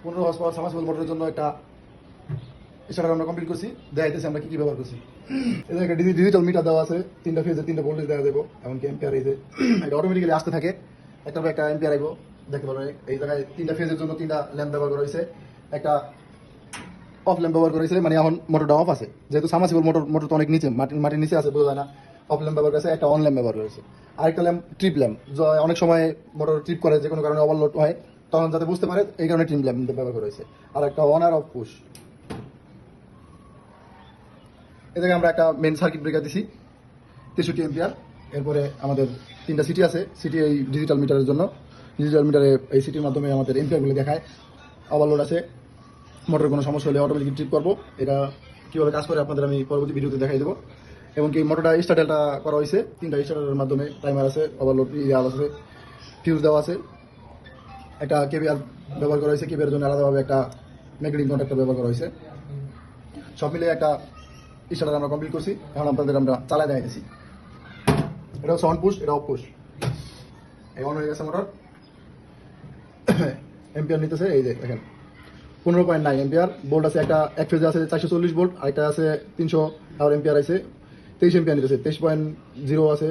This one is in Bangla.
15 হর্স পাওয়ার সাবমার্সিবল মোটরের জন্য একটা স্টার্টার আমরা কমপ্লিট করছি। দেখাইতেছি আমরা কি কি ব্যবহার করছি। এদের একটা ডিজিটাল মিটার দেওয়া আছে, 3টা ফেজে 3টা ভোল্টেজ দেখা দেবো, এমনকি এম্পিয়ার এই যে এটা অটোমেটিক্যালি আসতে থাকে, একটা একটা এম্পিয়ার আইবো দেখতে পারবেন। এই জায়গায় 3টা ফেজের জন্য 3টা ল্যাম্প ব্যবহার করা হয়েছে, একটা অফ ল্যাম্প ব্যবহার করা হয়েছে, মানে এখন মোটরটা অফ আছে, যেহেতু সাবমার্সিবল মোটর তো অনেক নিচে মাটির নিচে আছে, বোঝা যায় না। অফ ল্যাম্প ব্যবহার করেছে, একটা অন ল্যাম্প ব্যবহার করেছে, আরেকটা ল্যাম্প ট্রিপ ল্যাম্প, অনেক সময় মোটর ট্রিপ করে, যে কোনো কারণে ওভারলোড হয়, তখন যাতে বুঝতে পারে এই কারণে ট্রিপ ল্যাম্প ব্যবহার করা হয়েছে। আর একটা অন আর অফ পুশ। এদিকে আমরা একটা মেন সার্কিট ব্রেকার দিছি 63 এম্পিয়ার। এরপরে আমাদের 3টা সিটি আছে, সিটি এই ডিজিটাল মিটারের জন্য। ডিজিটাল মিটারে এই সিটির মাধ্যমে আমাদের এম্পিয়ারগুলো দেখায়। ওভারলোড আছে, মোটরের কোনো সমস্যা হলে অটোমেটিক ট্রিপ করবো। এটা কীভাবে কাজ করে আপনাদের আমি পরবর্তী ভিডিওতে দেখাই দেবো। এমনকি মোটরটা স্টার্টারটা করা হয়েছে 3টা স্টার্টারের মাধ্যমে, টাইমার আছে, ওভারলোড দেওয়া আছে, ফিউজ দেওয়া আছে, একটা কেবিআর ব্যবহার করা হয়েছে, কেবিআর জন্য আলাদাভাবে একটা ম্যাগনেটিক কন্ট্যাক্টর ব্যবহার করা হয়েছে। সব মিলে একটা স্টার্টার আমরা কমপ্লিট করছি। এখন আপনাদের আমরা চালায় দেখাইতেছি। এটা হচ্ছে অন পুশ, এটা অফ পুশ। এই অন হয়ে গেছে মোটর, এম্পিয়ার নিতেছে, এই যে দেখেন 15.9 এম্পিয়ার। ভোল্ট আছে, একটা এক ফেজে আছে 440 ভোল্ট, আরেকটা আছে 300 এম্পিয়ার আছে, 23 এম্পিয়ার নিতেছে, 23.0 আছে।